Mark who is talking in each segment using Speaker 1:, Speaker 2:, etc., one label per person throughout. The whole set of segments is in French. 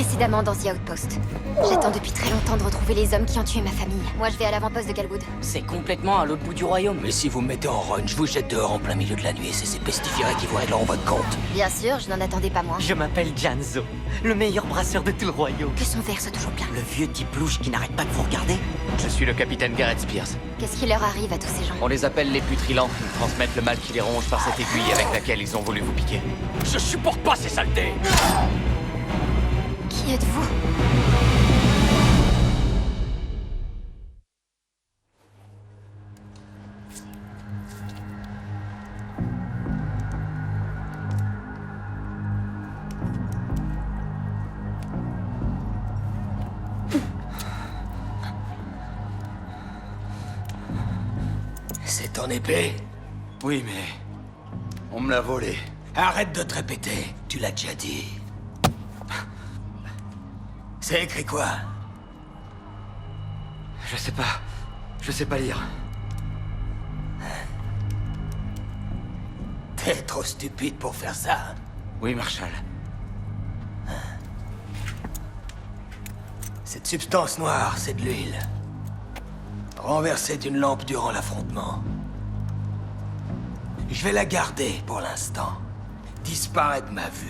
Speaker 1: Précédemment dans The Outpost. J'attends depuis très longtemps de retrouver les hommes qui ont tué ma famille. Moi, je vais à l'avant-poste de Galwood.
Speaker 2: C'est complètement à l'autre bout du royaume.
Speaker 3: Mais si vous me mettez en run, je vous jette dehors en plein milieu de la nuit et c'est ces pestiférés qui vous régleront votre compte.
Speaker 1: Bien sûr, je n'en attendais pas moins.
Speaker 2: Je m'appelle Janzo, le meilleur brasseur de tout le royaume.
Speaker 1: Que son verre soit toujours plein.
Speaker 2: Le vieux type louche qui n'arrête pas de vous regarder.
Speaker 4: Je suis le capitaine Garrett Spears.
Speaker 1: Qu'est-ce qui leur arrive à tous ces gens?
Speaker 4: On les appelle les putrilans. Ils transmettent le mal qui les ronge par cette aiguille avec laquelle ils ont voulu vous piquer.
Speaker 3: Je supporte pas ces saletés.
Speaker 1: Qui êtes-vous?
Speaker 3: C'est ton épée?
Speaker 5: Oui, mais... on me l'a volée.
Speaker 3: Arrête de te répéter, tu l'as déjà dit. C'est écrit quoi?
Speaker 5: Je sais pas. Je sais pas lire.
Speaker 3: T'es trop stupide pour faire ça.
Speaker 5: Oui, Marshall.
Speaker 3: Cette substance noire, c'est de l'huile. Renversée d'une lampe durant l'affrontement. Je vais la garder pour l'instant. Disparaître de ma vue.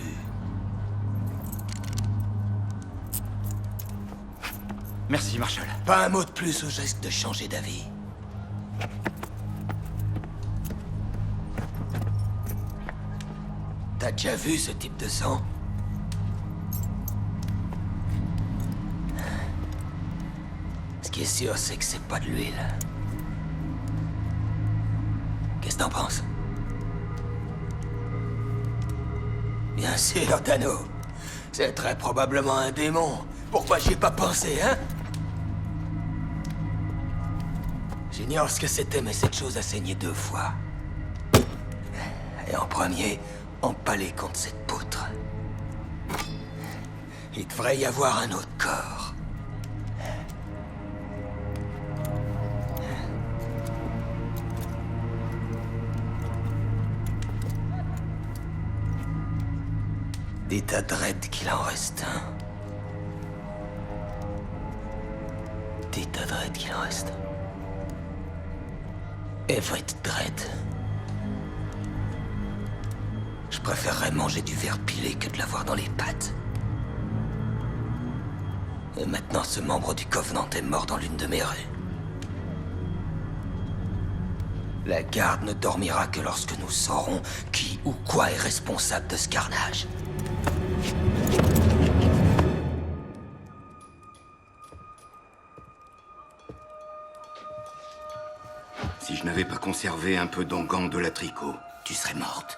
Speaker 5: Merci, Marshall.
Speaker 3: Pas un mot de plus au risque de changer d'avis. T'as déjà vu ce type de sang? Ce qui est sûr, c'est que c'est pas de l'huile. Qu'est-ce que t'en penses? Bien sûr, Dano. C'est très probablement un démon. Pourquoi j'y ai pas pensé, hein? J'ignore ce que c'était, mais cette chose a saigné 2 fois. Et en premier, empalé contre cette poutre. Il devrait y avoir un autre corps. Dites à Dredd qu'il en reste un. Dites à Dredd qu'il en reste un. Everett Dredd. Je préférerais manger du verre pilé que de l'avoir dans les pattes. Et maintenant, ce membre du Covenant est mort dans l'une de mes rues. La garde ne dormira que lorsque nous saurons qui ou quoi est responsable de ce carnage.
Speaker 6: Si je n'avais pas conservé un peu d'onguent de la tricot,
Speaker 3: Tu serais morte.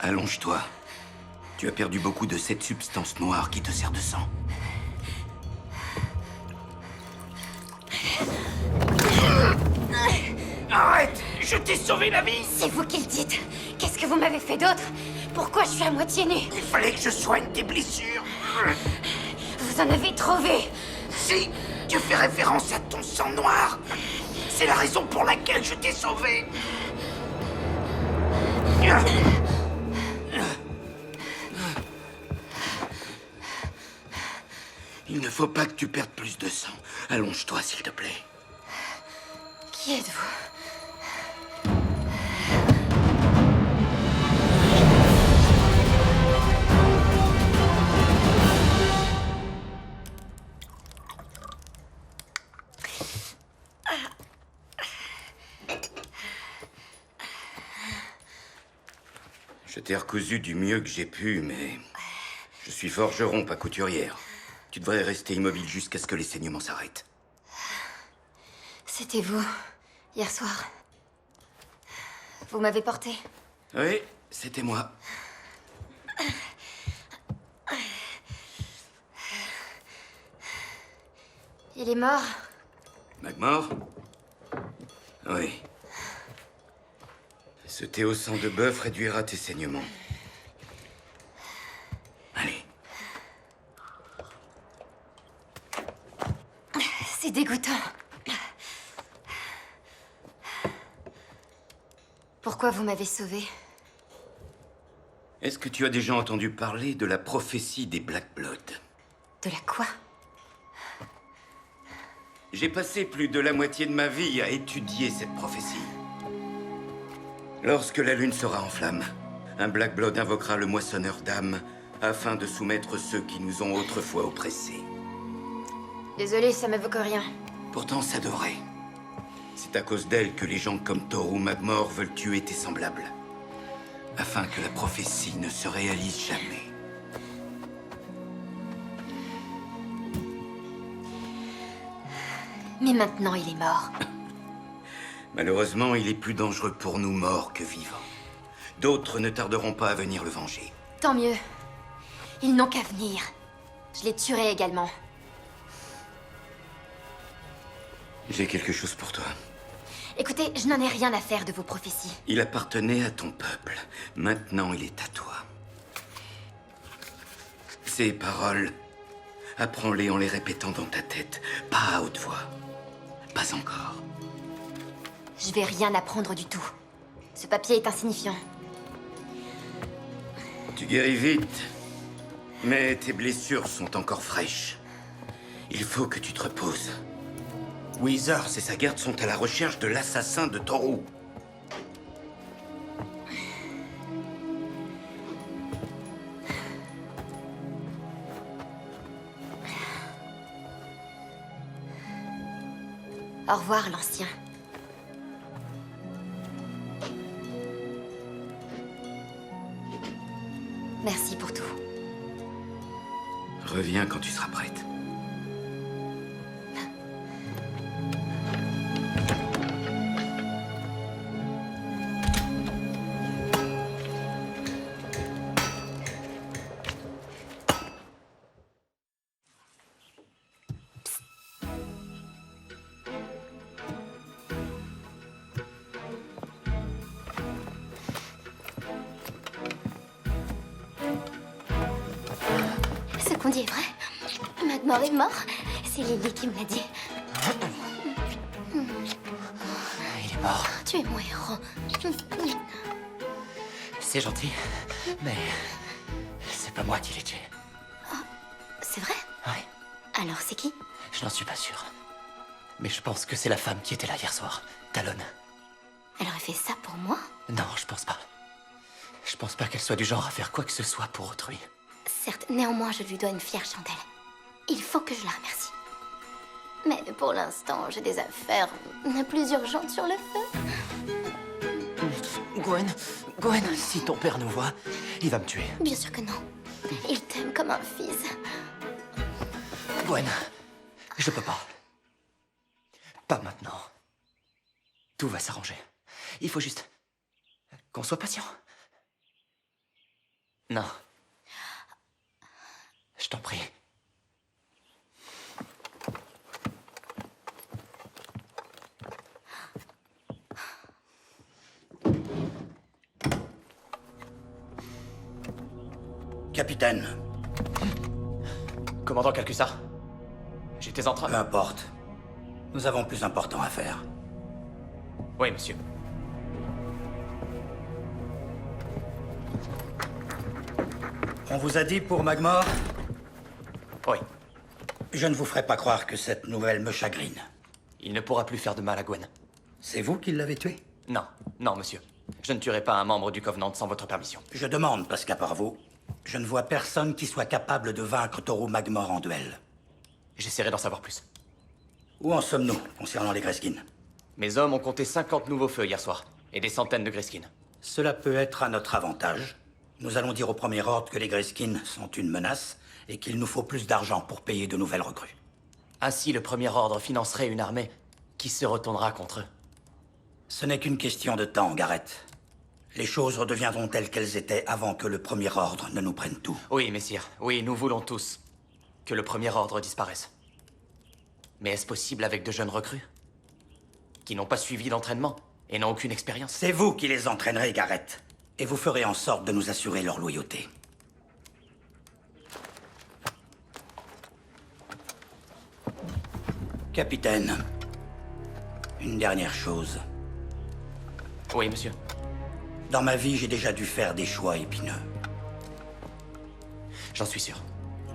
Speaker 6: allonge-toi. Tu as perdu beaucoup de cette substance noire qui te sert de sang.
Speaker 3: Arrête! Je t'ai sauvé la vie!
Speaker 1: C'est vous qui le dites. Qu'est-ce que vous m'avez fait d'autre? Pourquoi je suis à moitié nue?
Speaker 3: Il fallait que je soigne tes blessures!
Speaker 1: Vous en avez trouvé.
Speaker 3: Si tu fais référence à ton sang noir, c'est la raison pour laquelle je t'ai sauvé!
Speaker 6: Il ne faut pas que tu perdes plus de sang. Allonge-toi, s'il te plaît.
Speaker 1: Qui êtes-vous?
Speaker 6: Je t'ai recousu du mieux que j'ai pu, mais... je suis forgeron, pas couturière. Tu devrais rester immobile jusqu'à ce que les saignements s'arrêtent.
Speaker 1: C'était vous, hier soir. Vous m'avez porté.
Speaker 6: Oui, c'était moi.
Speaker 1: Il est mort.
Speaker 6: Magmore? Oui. Ce thé au sang de bœuf réduira tes saignements. Allez.
Speaker 1: C'est dégoûtant. Pourquoi vous m'avez sauvé?
Speaker 6: Est-ce que tu as déjà entendu parler de la prophétie des Black Blood?
Speaker 1: De la quoi?
Speaker 6: J'ai passé plus de la moitié de ma vie à étudier cette prophétie. Lorsque la lune sera en flammes, un Black Blood invoquera le moissonneur d'âmes afin de soumettre ceux qui nous ont autrefois oppressés.
Speaker 1: Désolée, ça m'évoque rien.
Speaker 6: Pourtant, ça devrait. C'est à cause d'elle que les gens comme Toru Magmor veulent tuer tes semblables. Afin que la prophétie ne se réalise jamais.
Speaker 1: Mais maintenant, il est mort.
Speaker 6: Malheureusement, il est plus dangereux pour nous morts que vivants. D'autres ne tarderont pas à venir le venger.
Speaker 1: Tant mieux. Ils n'ont qu'à venir. Je les tuerai également.
Speaker 6: J'ai quelque chose pour toi.
Speaker 1: Écoutez, je n'en ai rien à faire de vos prophéties.
Speaker 6: Il appartenait à ton peuple. Maintenant, il est à toi. Ces paroles, apprends-les en les répétant dans ta tête, pas à haute voix. Pas encore.
Speaker 1: Je vais rien apprendre du tout. Ce papier est insignifiant.
Speaker 6: Tu guéris vite, mais tes blessures sont encore fraîches. Il faut que tu te reposes. Wizards et sa garde sont à la recherche de l'assassin de Toru.
Speaker 1: Au revoir, l'ancien. Merci pour tout.
Speaker 6: Reviens quand tu seras prête.
Speaker 1: Ce qu'on dit est vrai. Magmor est mort. C'est Lily qui me l'a dit.
Speaker 2: Il est mort.
Speaker 1: Tu es mon héros.
Speaker 2: C'est gentil, mais c'est pas moi qui l'ai tué.
Speaker 1: C'est vrai?
Speaker 2: Ouais,
Speaker 1: Alors c'est qui?
Speaker 2: je n'en suis pas sûr. Mais je pense que c'est la femme qui était là hier soir, Talon.
Speaker 1: Elle aurait fait ça pour moi?
Speaker 2: Non, je pense pas. Je pense pas qu'elle soit du genre à faire quoi que ce soit pour autrui.
Speaker 1: Certes, néanmoins, je lui dois une fière chandelle. Il faut que je la remercie. Mais pour l'instant, j'ai des affaires plus urgentes sur le feu.
Speaker 2: Gwen, si ton père nous voit, il va me tuer.
Speaker 1: Bien sûr que non. Il t'aime comme un fils.
Speaker 2: Gwen, je peux pas. Pas maintenant. Tout va s'arranger. Il faut juste qu'on soit patient. Non. Je t'en prie.
Speaker 5: Capitaine,
Speaker 2: Commandant Calcusa, j'étais en train...
Speaker 5: peu importe. Nous avons plus important à faire.
Speaker 2: Oui, monsieur.
Speaker 5: On vous a dit pour Magmor?
Speaker 2: Oui.
Speaker 5: Je ne vous ferai pas croire que cette nouvelle me chagrine.
Speaker 2: Il ne pourra plus faire de mal à Gwen.
Speaker 5: C'est vous qui l'avez tué?
Speaker 2: Non, non, monsieur. Je ne tuerai pas un membre du Covenant sans votre permission.
Speaker 5: Je demande parce qu'à part vous, je ne vois personne qui soit capable de vaincre Toru Magmor en duel.
Speaker 2: J'essaierai d'en savoir plus.
Speaker 5: Où en sommes-nous concernant les Greskins?
Speaker 2: Mes hommes ont compté 50 nouveaux feux hier soir, et des centaines de Greskins.
Speaker 5: Cela peut être à notre avantage. Nous allons dire au Premier Ordre que les Greskins sont une menace et qu'il nous faut plus d'argent pour payer de nouvelles recrues.
Speaker 2: Ainsi, le Premier Ordre financerait une armée qui se retournera contre eux.
Speaker 5: Ce n'est qu'une question de temps, Gareth. Les choses redeviendront telles qu'elles étaient avant que le Premier Ordre ne nous prenne tout.
Speaker 2: Oui, messire. Oui, nous voulons tous que le Premier Ordre disparaisse. Mais est-ce possible avec de jeunes recrues qui n'ont pas suivi d'entraînement et n'ont aucune expérience?
Speaker 5: C'est vous qui les entraînerez, Gareth. Et vous ferez en sorte de nous assurer leur loyauté. Capitaine, une dernière chose.
Speaker 2: Oui, monsieur.
Speaker 5: Dans ma vie, j'ai déjà dû faire des choix épineux.
Speaker 2: J'en suis sûr.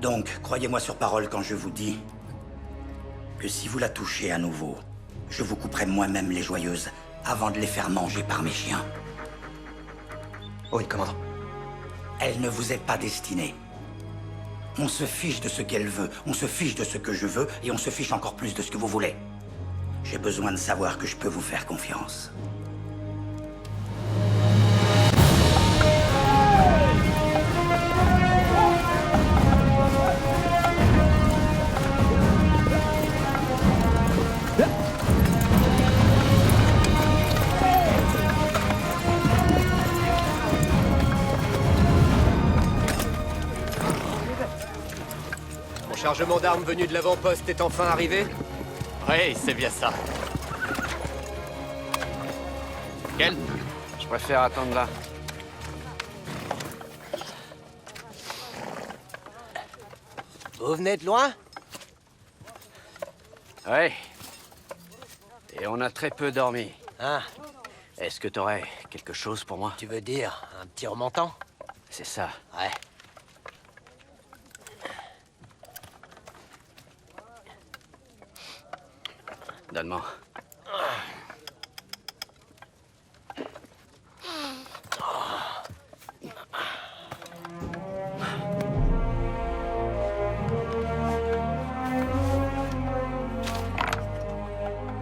Speaker 5: Donc, croyez-moi sur parole quand je vous dis que si vous la touchez à nouveau, je vous couperai moi-même les joyeuses avant de les faire manger par mes chiens.
Speaker 2: Oui, commandant.
Speaker 5: Elle ne vous est pas destinée. On se fiche de ce qu'elle veut, on se fiche de ce que je veux, et on se fiche encore plus de ce que vous voulez. J'ai besoin de savoir que je peux vous faire confiance.
Speaker 7: Mon chargement d'armes venu de l'avant-poste est enfin arrivé?
Speaker 4: Oui, c'est bien ça. Quel?
Speaker 7: Je préfère attendre là. Vous venez de loin? Ouais. Et on a très peu dormi.
Speaker 8: Ah,
Speaker 7: Est-ce que t'aurais quelque chose pour moi?
Speaker 8: tu veux dire un petit remontant?
Speaker 7: C'est ça.
Speaker 8: Ouais.
Speaker 7: Donne-moi.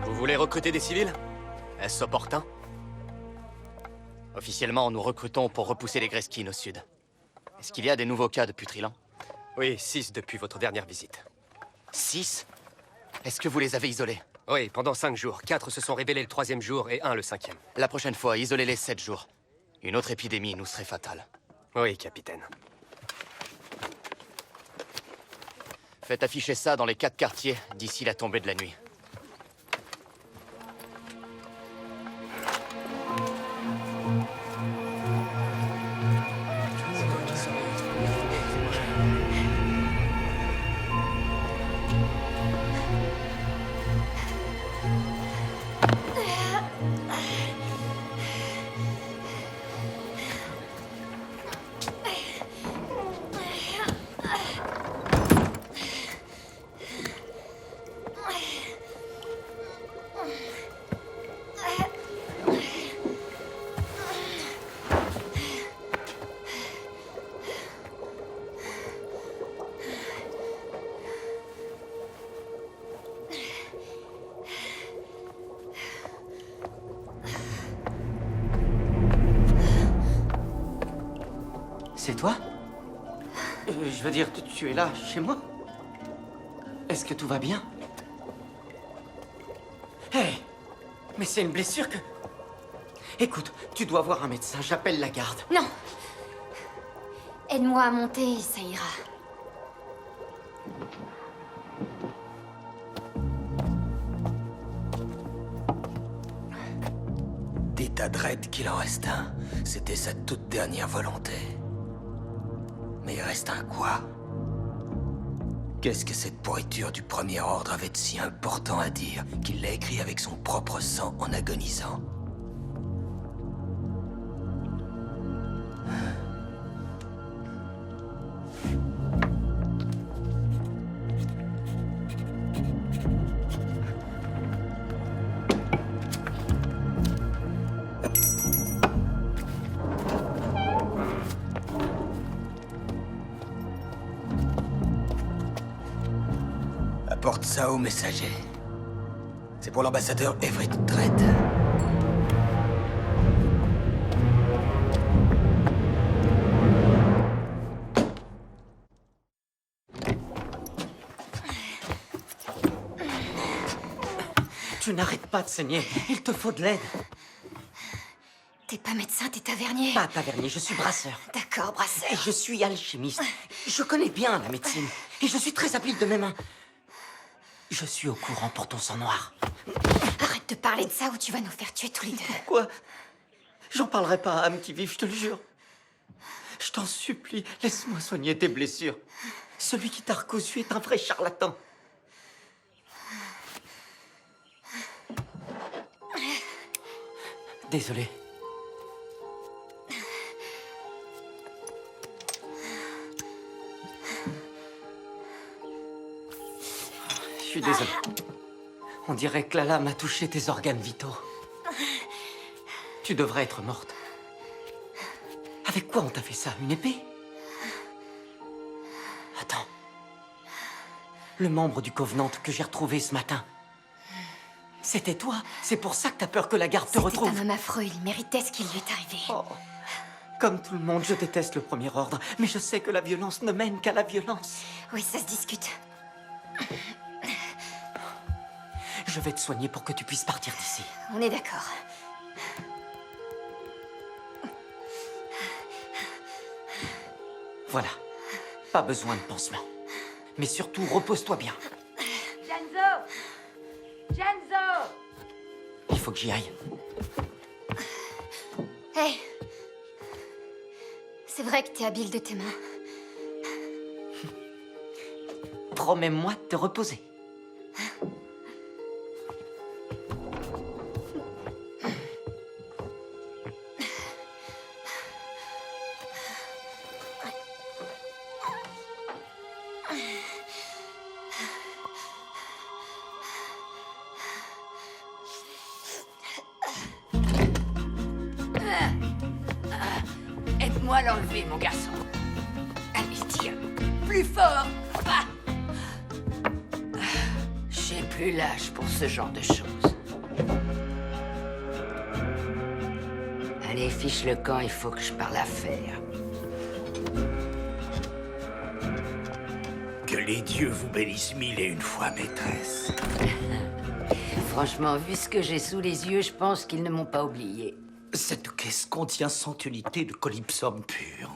Speaker 4: Vous voulez recruter des civils? Est-ce opportun? Officiellement, nous recrutons pour repousser les Greskins au sud. Est-ce qu'il y a des nouveaux cas depuis Trilan?
Speaker 7: Oui, 6 depuis votre dernière visite.
Speaker 2: 6? Est-ce que vous les avez isolés?
Speaker 7: Oui, pendant 5 jours. 4 se sont révélés le 3e jour et 1 le 5e.
Speaker 2: La prochaine fois, isolez-les 7 jours. Une autre épidémie nous serait fatale.
Speaker 7: Oui, capitaine.
Speaker 2: Faites afficher ça dans les 4 quartiers d'ici la tombée de la nuit.
Speaker 9: C'est toi? Je veux dire, tu es là, chez moi? Est-ce que tout va bien? Hé! Mais c'est une blessure que... Écoute, tu dois voir un médecin, j'appelle la garde.
Speaker 1: Non. Aide-moi à monter, ça ira.
Speaker 3: Dites à Dredd qu'il en reste un. C'était sa toute dernière volonté. Mais il reste un quoi? Qu'est-ce que cette pourriture du premier ordre avait de si important à dire qu'il l'a écrit avec son propre sang en agonisant? Apporte ça au messager. C'est pour l'ambassadeur Everett Dredd.
Speaker 9: Tu n'arrêtes pas de saigner. Il te faut de l'aide.
Speaker 1: T'es pas médecin, t'es tavernier.
Speaker 9: Pas tavernier, je suis brasseur.
Speaker 1: D'accord,
Speaker 9: Et
Speaker 1: brasseur.
Speaker 9: je suis alchimiste. Je connais bien la médecine. Et je suis très habile de mes mains. Je suis au courant pour ton sang noir.
Speaker 1: Arrête de parler de ça ou tu vas nous faire tuer tous les deux.
Speaker 9: Quoi? J'en parlerai pas à âme qui vive, je te le jure. Je t'en supplie, laisse-moi soigner tes blessures. Celui qui t'a recousu est un vrai charlatan. Désolé. suis désolé. On dirait que la lame a touché tes organes vitaux. Tu devrais être morte. Avec quoi on t'a fait ça? Une épée? Attends. Le membre du Covenant que j'ai retrouvé ce matin. C'était toi? C'est pour ça que t'as peur que la garde te retrouve?
Speaker 1: C'était un homme affreux, il méritait ce qui lui est arrivé.
Speaker 9: Oh. Comme tout le monde, je déteste le Premier Ordre, mais je sais que la violence ne mène qu'à la violence.
Speaker 1: Oui, ça se discute.
Speaker 9: Je vais te soigner pour que tu puisses partir d'ici.
Speaker 1: On est d'accord.
Speaker 9: Voilà. Pas besoin de pansement. Mais surtout, repose-toi bien.
Speaker 10: Genzo! Genzo!
Speaker 9: Il faut que j'y aille.
Speaker 1: Hé! C'est vrai que t'es habile de tes mains.
Speaker 9: Promets-moi de te reposer.
Speaker 10: Aide-moi à l'enlever, mon garçon. Allez, tire. Plus fort. Ah. J'ai plus l'âge pour ce genre de choses. Allez, fiche le camp, il faut que je parle affaire.
Speaker 5: Que les dieux vous bénissent mille et une fois, maîtresse.
Speaker 10: Franchement, vu ce que j'ai sous les yeux, je pense qu'ils ne m'ont pas oublié.
Speaker 5: Cette caisse contient 100 unités de Calypsum pur.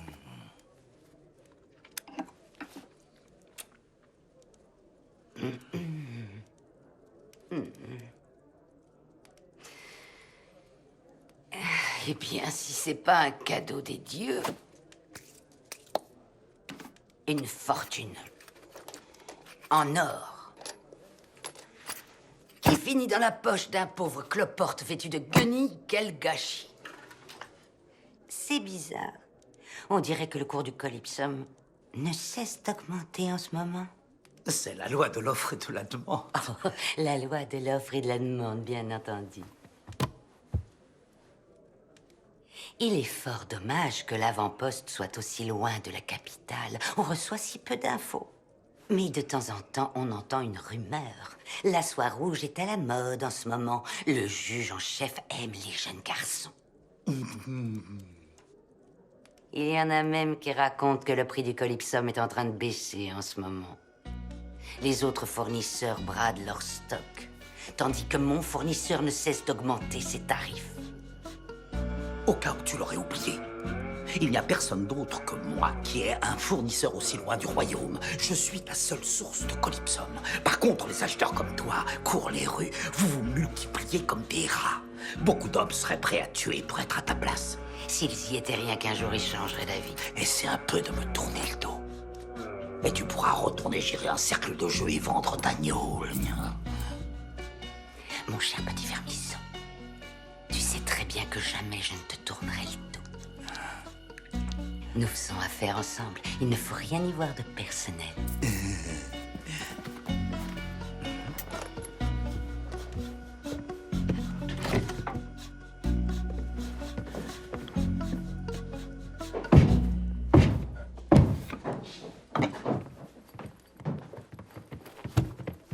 Speaker 10: Eh bien, si c'est pas un cadeau des dieux... Une fortune. En or. Qui finit dans la poche d'un pauvre cloporte vêtu de guenilles, quel gâchis. C'est bizarre. On dirait que le cours du Calypsum ne cesse d'augmenter en ce moment.
Speaker 5: C'est la loi de l'offre et de la demande.
Speaker 10: Oh, la loi de l'offre et de la demande, bien entendu. Il est fort dommage que l'avant-poste soit aussi loin de la capitale. On reçoit si peu d'infos. Mais de temps en temps, on entend une rumeur. La soie rouge est à la mode en ce moment. Le juge en chef aime les jeunes garçons. Il y en a même qui racontent que le prix du Calypsum est en train de baisser en ce moment. Les autres fournisseurs bradent leur stock, tandis que mon fournisseur ne cesse d'augmenter ses tarifs.
Speaker 5: Au cas où tu l'aurais oublié, il n'y a personne d'autre que moi qui est un fournisseur aussi loin du royaume. Je suis la seule source de Calypsum. Par contre, les acheteurs comme toi courent les rues. Vous vous multipliez comme des rats. Beaucoup d'hommes seraient prêts à tuer pour être à ta place.
Speaker 10: S'ils y étaient, rien qu'un jour ils changeraient d'avis.
Speaker 5: Essaie un peu de me tourner le dos. Et tu pourras retourner gérer un cercle de jeu et vendre ta gnôle.
Speaker 10: Mon cher petit vermisseau, tu sais très bien que jamais je ne te tournerai le dos. Nous faisons affaire ensemble. Il ne faut rien y voir de personnel.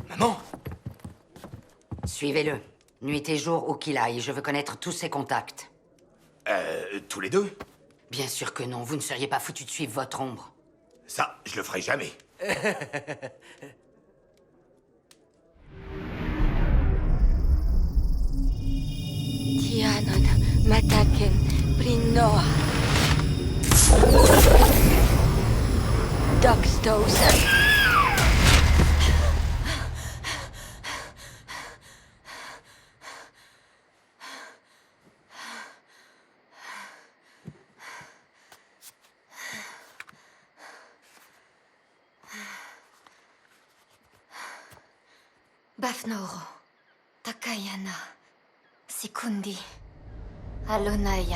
Speaker 5: Maman!
Speaker 10: Suivez-le. Nuit et jour, où qu'il aille. Je veux connaître tous ses contacts.
Speaker 6: Tous les deux?
Speaker 10: Bien sûr que non. Vous ne seriez pas foutu de suivre votre ombre.
Speaker 6: Ça, je le ferai jamais.
Speaker 10: Tianon, Mataken, Brinoa. Doxtosen.
Speaker 1: Bafnoro, Takayana, Sikundi, Alonaya.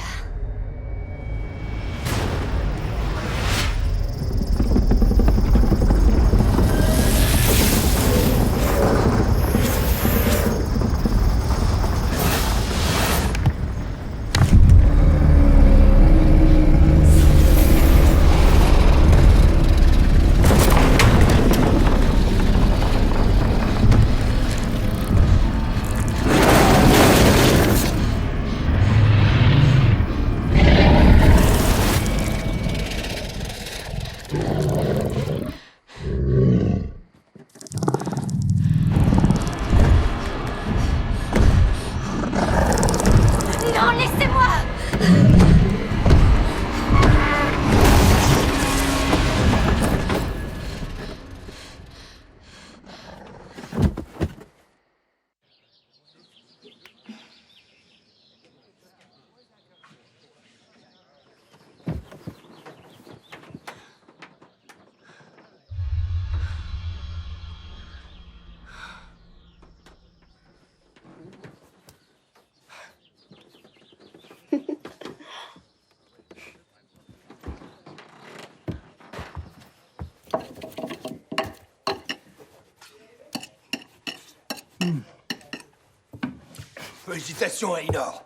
Speaker 3: Félicitations, Ainor.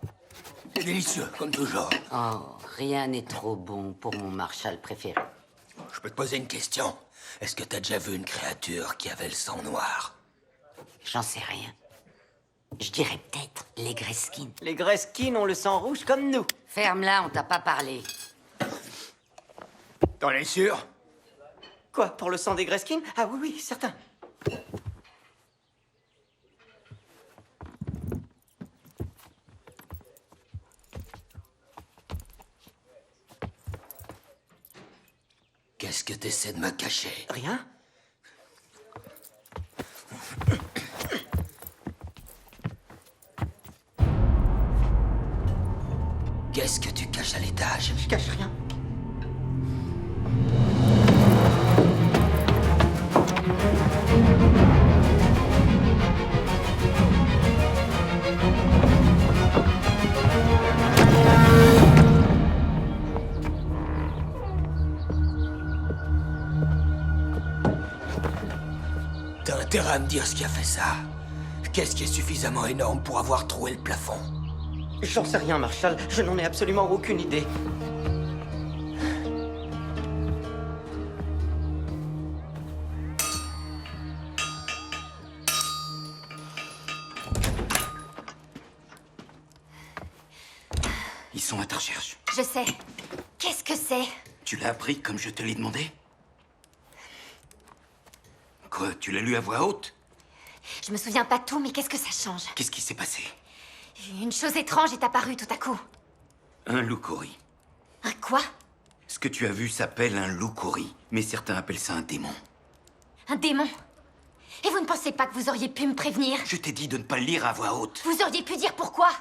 Speaker 3: C'est délicieux, comme toujours.
Speaker 10: Oh, rien n'est trop bon pour mon Marshall préféré.
Speaker 3: Je peux te poser une question. Est-ce que t'as déjà vu une créature qui avait le sang noir?
Speaker 10: J'en sais rien. Je dirais peut-être les Greskins.
Speaker 9: Les Greskins ont le sang rouge comme nous.
Speaker 10: Ferme-la, on t'a pas parlé.
Speaker 3: T'en es sûr?
Speaker 9: Quoi, pour le sang des Greskins? Ah oui, oui, certain.
Speaker 3: Qu'est-ce que t'essaies de me cacher?
Speaker 9: Rien?
Speaker 3: Qu'est-ce que tu caches à l'étage?
Speaker 9: Je cache rien.
Speaker 3: T'as intérêt à me dire ce qui a fait ça. Qu'est-ce qui est suffisamment énorme pour avoir troué le plafond?
Speaker 9: J'en sais rien, Marshall. Je n'en ai absolument aucune idée.
Speaker 6: Ils sont à ta recherche.
Speaker 1: Je sais. Qu'est-ce que c'est?
Speaker 6: Tu l'as appris comme je te l'ai demandé? Quoi, tu l'as lu à voix haute?
Speaker 1: Je me souviens pas de tout, mais qu'est-ce que ça change?
Speaker 6: Qu'est-ce qui s'est passé?
Speaker 1: Une chose étrange est apparue tout à coup.
Speaker 6: Un loup-courri.
Speaker 1: Un quoi?
Speaker 6: Ce que tu as vu s'appelle un loup-courri, mais certains appellent ça un démon.
Speaker 1: Un démon? Et vous ne pensez pas que vous auriez pu me prévenir?
Speaker 6: Je t'ai dit de ne pas le lire à voix haute.
Speaker 1: Vous auriez pu dire pourquoi?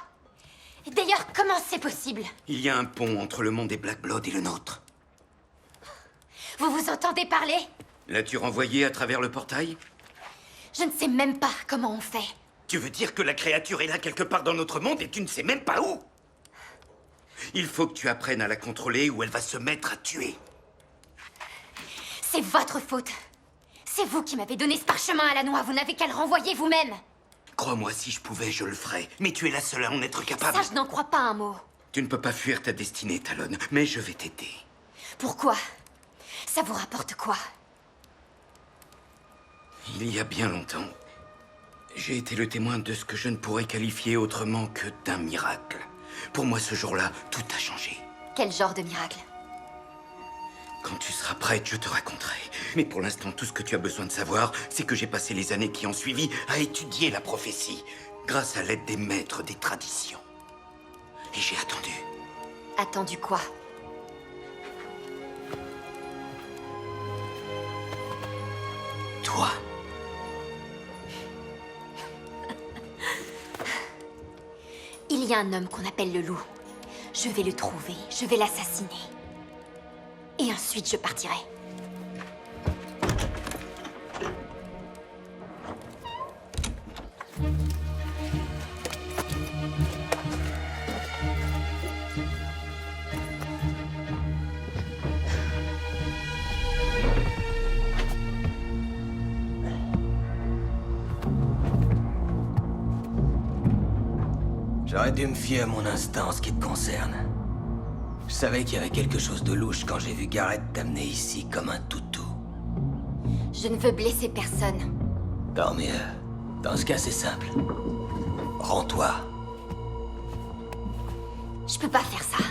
Speaker 1: D'ailleurs, comment c'est possible?
Speaker 6: Il y a un pont entre le monde des Black Blood et le nôtre.
Speaker 1: Vous vous entendez parler?
Speaker 6: L'as-tu renvoyé à travers le portail?
Speaker 1: Je ne sais même pas comment on fait.
Speaker 6: Tu veux dire que la créature est là quelque part dans notre monde et tu ne sais même pas où? Il faut que tu apprennes à la contrôler ou elle va se mettre à tuer.
Speaker 1: C'est votre faute. C'est vous qui m'avez donné ce parchemin à la noix. Vous n'avez qu'à le renvoyer vous-même.
Speaker 6: Crois-moi, si je pouvais, je le ferais. Mais tu es la seule à en être capable.
Speaker 1: Ça, je n'en crois pas un mot.
Speaker 6: Tu ne peux pas fuir ta destinée, Talon, mais je vais t'aider.
Speaker 1: Pourquoi? Ça vous rapporte quoi?
Speaker 6: Il y a bien longtemps, j'ai été le témoin de ce que je ne pourrais qualifier autrement que d'un miracle. Pour moi, ce jour-là, tout a changé.
Speaker 1: Quel genre de miracle?
Speaker 6: Quand tu seras prête, je te raconterai. Mais pour l'instant, tout ce que tu as besoin de savoir, c'est que j'ai passé les années qui ont suivi à étudier la prophétie, grâce à l'aide des maîtres des traditions. Et j'ai attendu.
Speaker 1: Attendu quoi?
Speaker 6: Toi.
Speaker 1: Il y a un homme qu'on appelle le loup. Je vais le trouver, je vais l'assassiner. Et ensuite, je partirai.
Speaker 3: J'aurais dû me fier à mon instinct en ce qui te concerne. Je savais qu'il y avait quelque chose de louche quand j'ai vu Garrett t'amener ici comme un toutou.
Speaker 1: Je ne veux blesser personne.
Speaker 3: Tant mieux. Dans ce cas, c'est simple. Rends-toi.
Speaker 1: Je peux pas faire ça.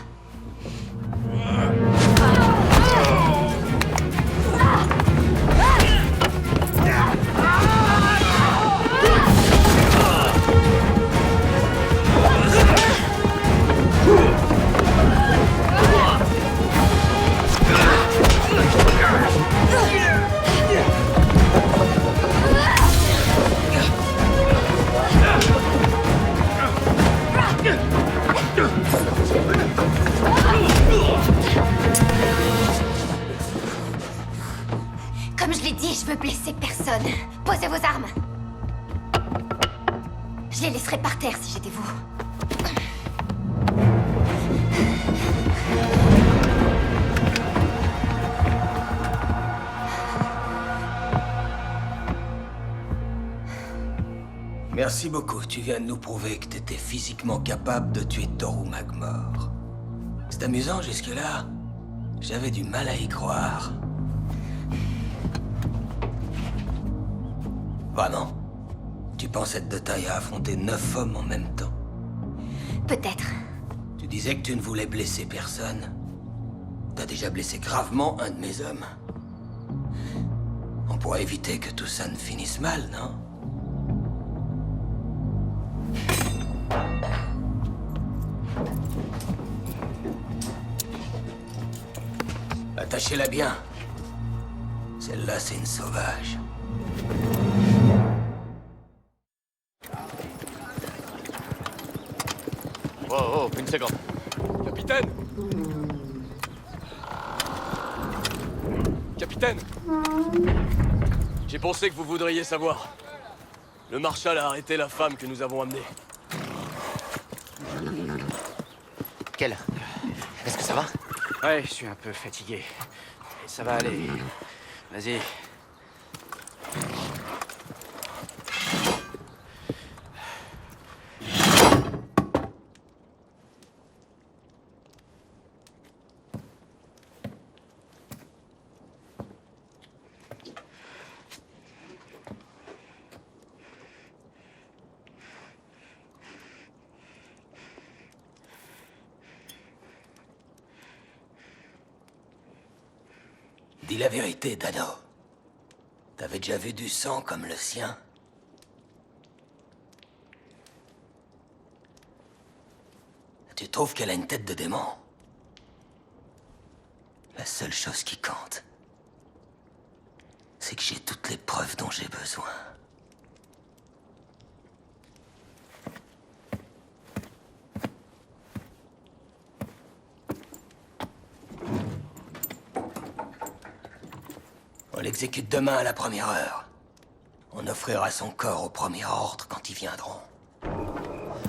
Speaker 1: Comme je l'ai dit, je veux blesser personne. Posez vos armes. Je les laisserais par terre si j'étais vous.
Speaker 3: Merci beaucoup. Tu viens de nous prouver que t'étais physiquement capable de tuer Toru Magmor. C'est amusant jusque-là. J'avais du mal à y croire. Vraiment? Tu penses être de taille à affronter 9 hommes en même temps?
Speaker 1: Peut-être.
Speaker 3: Tu disais que tu ne voulais blesser personne. T'as déjà blessé gravement un de mes hommes. On pourrait éviter que tout ça ne finisse mal, non? Attachez-la bien. Celle-là, c'est une sauvage.
Speaker 4: Oh, une seconde.
Speaker 7: Capitaine! Capitaine! J'ai pensé que vous voudriez savoir. Le Marshal a arrêté la femme que nous avons amenée.
Speaker 4: Quelle? Est-ce que ça va?
Speaker 8: Ouais, je suis un peu fatigué. Et ça va aller. Vas-y.
Speaker 3: Dis la vérité, Dano. T'avais déjà vu du sang comme le sien? Tu trouves qu'elle a une tête de démon? La seule chose qui compte, c'est que j'ai toutes les preuves dont j'ai besoin. On l'exécute demain à la première heure. On offrira son corps au premier ordre quand ils viendront.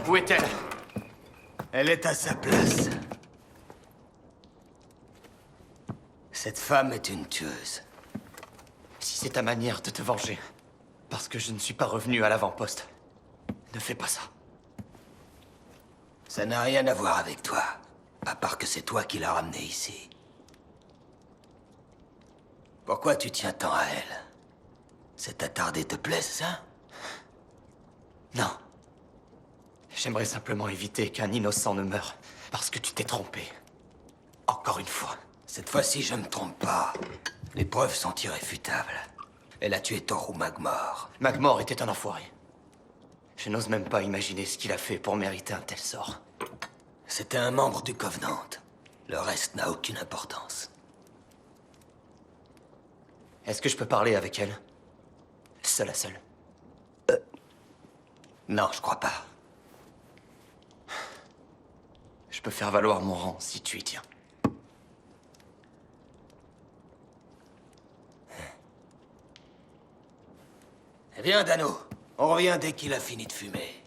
Speaker 2: Où est-elle?
Speaker 3: Elle est à sa place. Cette femme est une tueuse.
Speaker 2: Si c'est ta manière de te venger, parce que je ne suis pas revenu à l'avant-poste, ne fais pas ça.
Speaker 3: Ça n'a rien à voir avec toi, à part que c'est toi qui l'as ramenée ici. Pourquoi tu tiens tant à elle? Cet attardé te plaît, c'est ça?
Speaker 2: Non. J'aimerais simplement éviter qu'un innocent ne meure, parce que tu t'es trompé. Encore une fois.
Speaker 3: Cette fois-ci, je me trompe pas. Les preuves sont irréfutables. Elle a tué Toru Magmor.
Speaker 2: Magmor était un enfoiré. Je n'ose même pas imaginer ce qu'il a fait pour mériter un tel sort.
Speaker 3: C'était un membre du Covenant. Le reste n'a aucune importance.
Speaker 2: Est-ce que je peux parler avec elle? Seule à seule.
Speaker 3: Non, je crois pas.
Speaker 2: Je peux faire valoir mon rang si tu y tiens.
Speaker 3: Eh bien, Dano, on revient dès qu'il a fini de fumer.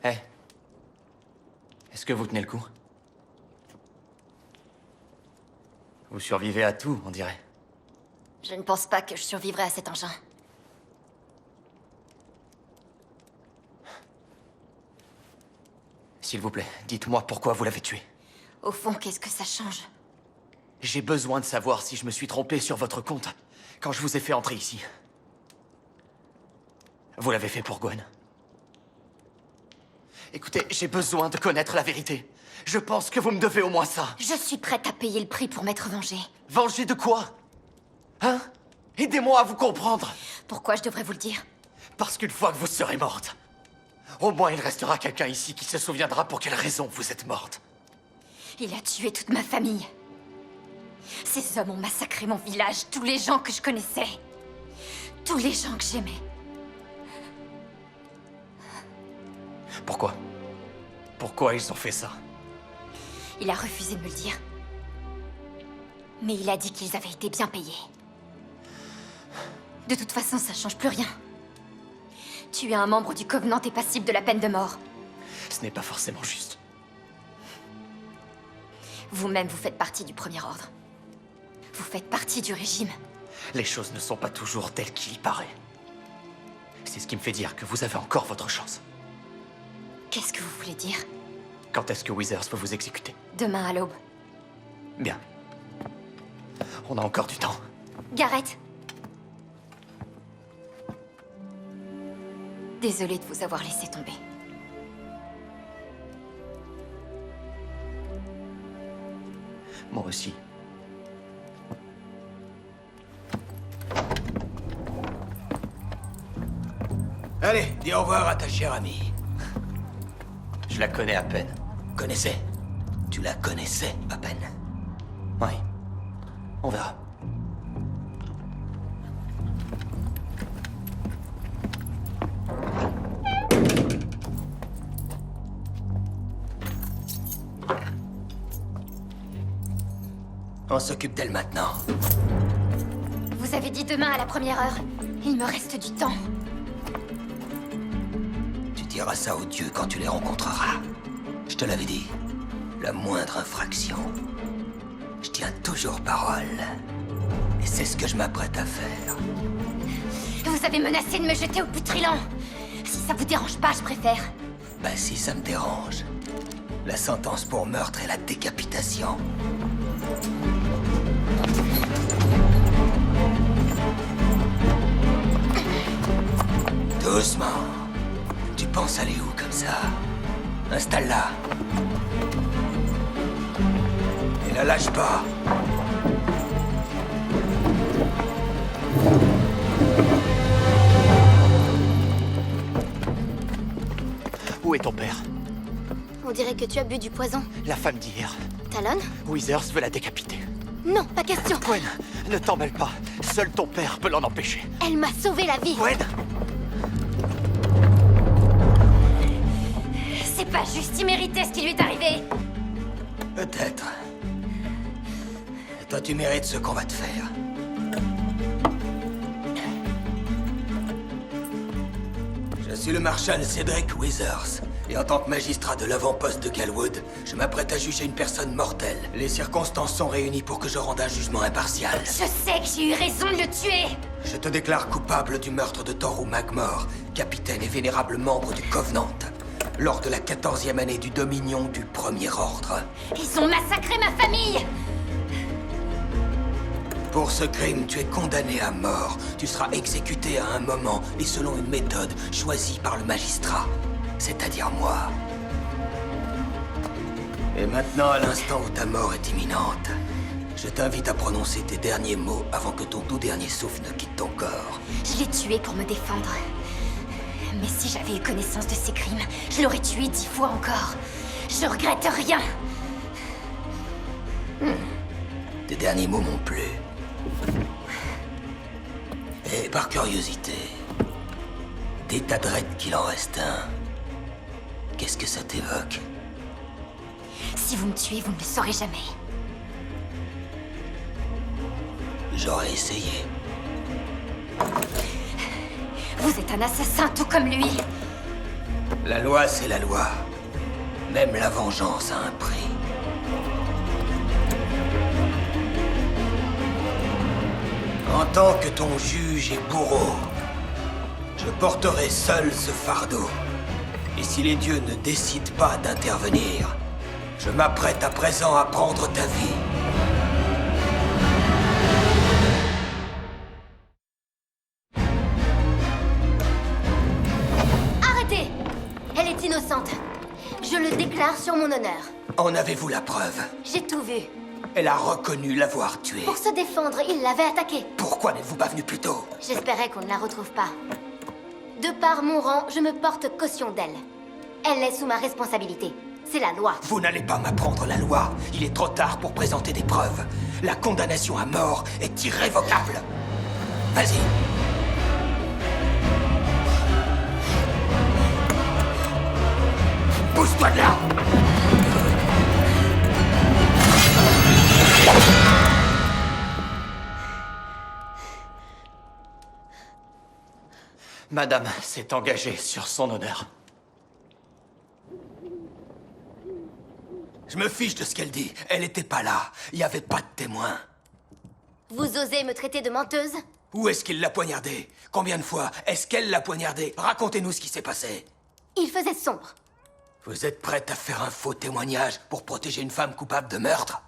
Speaker 2: Hé. Est-ce que vous tenez le coup? Vous survivez à tout, on dirait.
Speaker 1: Je ne pense pas que je survivrai à cet engin.
Speaker 2: S'il vous plaît, dites-moi pourquoi vous l'avez tué.
Speaker 1: Au fond, qu'est-ce que ça change?
Speaker 2: J'ai besoin de savoir si je me suis trompé sur votre compte quand je vous ai fait entrer ici. Vous l'avez fait pour Gwen. Écoutez, j'ai besoin de connaître la vérité. Je pense que vous me devez au moins ça.
Speaker 1: Je suis prête à payer le prix pour m'être vengée.
Speaker 2: Vengé de quoi? Hein? Aidez-moi à vous comprendre.
Speaker 1: Pourquoi je devrais vous le dire?
Speaker 2: Parce qu'une fois que vous serez morte, au moins il restera quelqu'un ici qui se souviendra pour quelle raison vous êtes morte.
Speaker 1: Il a tué toute ma famille. Ces hommes ont massacré mon village, tous les gens que je connaissais. Tous les gens que j'aimais.
Speaker 2: Pourquoi? Pourquoi ils ont fait ça?
Speaker 1: Il a refusé de me le dire. Mais il a dit qu'ils avaient été bien payés. De toute façon, ça change plus rien.
Speaker 11: Tuer un membre du Covenant est passible de la peine de mort.
Speaker 2: Ce n'est pas forcément juste.
Speaker 11: Vous-même, vous faites partie du Premier Ordre. Vous faites partie du régime.
Speaker 2: Les choses ne sont pas toujours telles qu'il y paraît. C'est ce qui me fait dire que vous avez encore votre chance.
Speaker 11: Qu'est-ce que vous voulez dire?
Speaker 2: Quand est-ce que Withers peut vous exécuter?
Speaker 11: Demain à l'aube.
Speaker 2: Bien. On a encore du temps.
Speaker 11: Gareth! Désolée de vous avoir laissé tomber.
Speaker 2: Moi aussi.
Speaker 3: Allez, dis au revoir à ta chère amie.
Speaker 2: Je la connais à peine.
Speaker 3: Connaissais? Tu la connaissais à peine?
Speaker 2: Oui. On verra.
Speaker 3: On s'occupe d'elle maintenant.
Speaker 11: Vous avez dit demain à la première heure. Il me reste du temps.
Speaker 3: Tu diras ça aux dieux quand tu les rencontreras. Je te l'avais dit. La moindre infraction. Je tiens toujours parole. Et c'est ce que je m'apprête à faire.
Speaker 11: Vous avez menacé de me jeter au Putrilan. Si ça vous dérange pas, je préfère.
Speaker 3: Bah si ça me dérange. La sentence pour meurtre est la décapitation. Doucement. Tu penses aller où comme ça? Installe-la. Et la lâche pas.
Speaker 2: Où est ton père?
Speaker 1: On dirait que tu as bu du poison.
Speaker 2: La femme d'hier.
Speaker 1: Talon?
Speaker 2: Withers veut la décapiter.
Speaker 1: Non, pas question.
Speaker 2: Gwen, ne t'en mêle pas. Seul ton père peut l'en empêcher.
Speaker 1: Elle m'a sauvé la vie.
Speaker 2: Gwen!
Speaker 11: C'est pas juste, il méritait ce qui lui est arrivé.
Speaker 3: Peut-être. Et toi, tu mérites ce qu'on va te faire. Je suis le marshal Cedric Withers. Et en tant que magistrat de l'avant-poste de Galwood, je m'apprête à juger une personne mortelle. Les circonstances sont réunies pour que je rende un jugement impartial.
Speaker 11: Je sais que j'ai eu raison de le tuer.
Speaker 3: Je te déclare coupable du meurtre de Toru Magmore, capitaine et vénérable membre du Covenant, lors de la 14e année du Dominion du Premier Ordre.
Speaker 11: Ils ont massacré ma famille.
Speaker 3: Pour ce crime, tu es condamné à mort. Tu seras exécuté à un moment et selon une méthode choisie par le magistrat, c'est-à-dire moi. Et maintenant, à l'instant où ta mort est imminente, je t'invite à prononcer tes derniers mots avant que ton tout dernier souffle ne quitte ton corps.
Speaker 11: Je l'ai tué pour me défendre. Mais si j'avais eu connaissance de ces crimes, je l'aurais tué 10 fois encore. Je regrette rien.
Speaker 3: Tes derniers mots m'ont plu. Et par curiosité, t'as Dredd qu'il en reste un. Qu'est-ce que ça t'évoque?
Speaker 11: Si vous me tuez, vous ne le saurez jamais.
Speaker 3: J'aurais essayé.
Speaker 11: Vous êtes un assassin tout comme lui.
Speaker 3: La loi, c'est la loi. Même la vengeance a un prix. En tant que ton juge et bourreau, je porterai seul ce fardeau. Et si les dieux ne décident pas d'intervenir, je m'apprête à présent à prendre ta vie.
Speaker 1: Arrêtez! Elle est innocente. Je le déclare sur mon honneur.
Speaker 3: En avez-vous la preuve?
Speaker 1: J'ai tout vu.
Speaker 3: Elle a reconnu l'avoir tué.
Speaker 1: Pour se défendre, il l'avait attaquée.
Speaker 3: Pourquoi n'êtes-vous pas venu plus tôt?
Speaker 1: J'espérais qu'on ne la retrouve pas. De par mon rang, je me porte caution d'elle. Elle est sous ma responsabilité. C'est la loi.
Speaker 3: Vous n'allez pas m'apprendre la loi. Il est trop tard pour présenter des preuves. La condamnation à mort est irrévocable. Vas-y. Pousse-toi de là!
Speaker 2: Madame s'est engagée sur son honneur.
Speaker 3: Je me fiche de ce qu'elle dit. Elle était pas là. Il n'y avait pas de témoin.
Speaker 1: Vous osez me traiter de menteuse?
Speaker 3: Où est-ce qu'il l'a poignardée? Combien de fois est-ce qu'elle l'a poignardée? Racontez-nous ce qui s'est passé.
Speaker 1: Il faisait sombre.
Speaker 3: Vous êtes prête à faire un faux témoignage pour protéger une femme coupable de meurtre?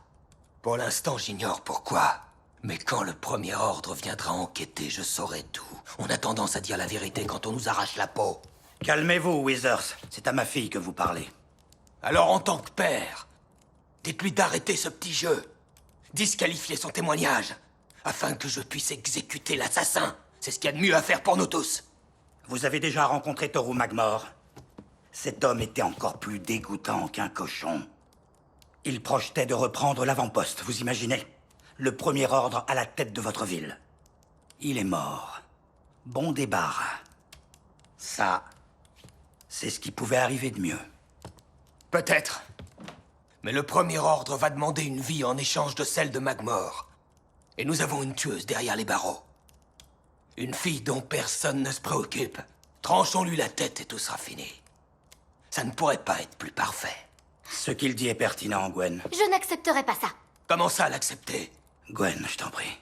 Speaker 3: Pour l'instant, j'ignore pourquoi. Mais quand le premier ordre viendra enquêter, je saurai tout. On a tendance à dire la vérité quand on nous arrache la peau.
Speaker 5: Calmez-vous, Withers. C'est à ma fille que vous parlez.
Speaker 3: Alors, en tant que père, dites-lui d'arrêter ce petit jeu. Disqualifier son témoignage, afin que je puisse exécuter l'assassin. C'est ce qu'il y a de mieux à faire pour nous tous.
Speaker 5: Vous avez déjà rencontré Toru Magmore? Cet homme était encore plus dégoûtant qu'un cochon. Il projetait de reprendre l'avant-poste, vous imaginez? Le premier ordre à la tête de votre ville. Il est mort. Bon débarras. Ça, c'est ce qui pouvait arriver de mieux.
Speaker 3: Peut-être. Mais le premier ordre va demander une vie en échange de celle de Magmore. Et nous avons une tueuse derrière les barreaux. Une fille dont personne ne se préoccupe. Tranchons-lui la tête et tout sera fini. Ça ne pourrait pas être plus parfait.
Speaker 5: Ce qu'il dit est pertinent, Gwen.
Speaker 1: Je n'accepterai pas ça.
Speaker 3: Comment ça, l'accepter?
Speaker 5: Gwen, je t'en prie.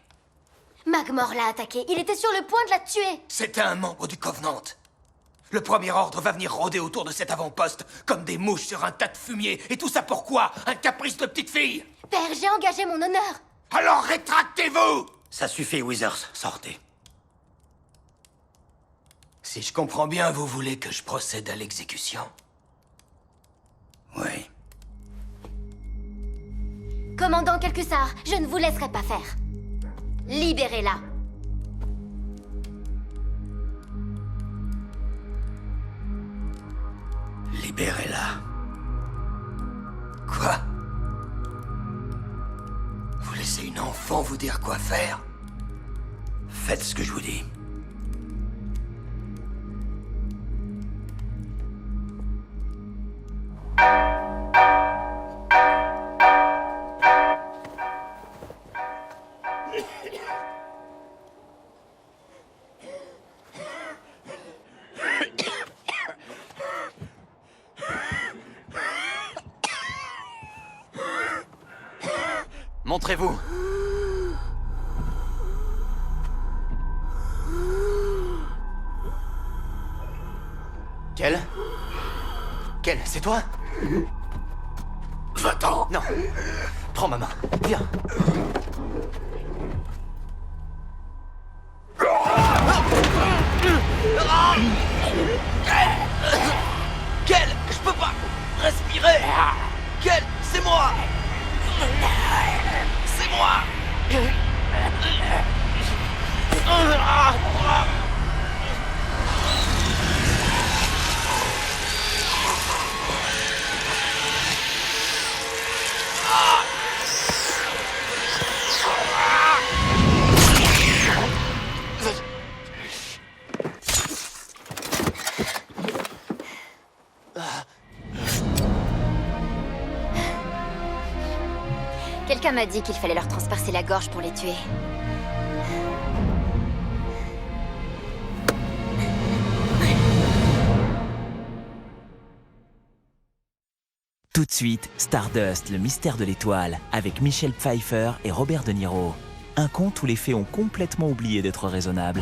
Speaker 1: Magmore l'a attaqué. Il était sur le point de la tuer.
Speaker 3: C'était un membre du Covenant. Le premier ordre va venir rôder autour de cet avant-poste comme des mouches sur un tas de fumier. Et tout ça pourquoi? Un caprice de petite fille?
Speaker 1: Père, j'ai engagé mon honneur.
Speaker 3: Alors rétractez-vous!
Speaker 5: Ça suffit, Withers. Sortez.
Speaker 3: Si je comprends bien, vous voulez que je procède à l'exécution?
Speaker 5: Oui.
Speaker 1: Commandant Kelkussar, je ne vous laisserai pas faire. Libérez-la.
Speaker 5: Libérez-la.
Speaker 3: Quoi? Vous laissez une enfant vous dire quoi faire?
Speaker 5: Faites ce que je vous dis.
Speaker 2: Montrez-vous. Quel, c'est toi?
Speaker 3: Va-t'en!
Speaker 2: Non. Prends ma main. Viens.
Speaker 9: Quel, je peux pas respirer. Quel, c'est moi. C'est moi.
Speaker 11: Quelqu'un m'a dit qu'il fallait leur transpercer la gorge pour les tuer.
Speaker 12: Tout de suite, Stardust, le mystère de l'étoile, avec Michelle Pfeiffer et Robert De Niro. Un conte où les fées ont complètement oublié d'être raisonnables.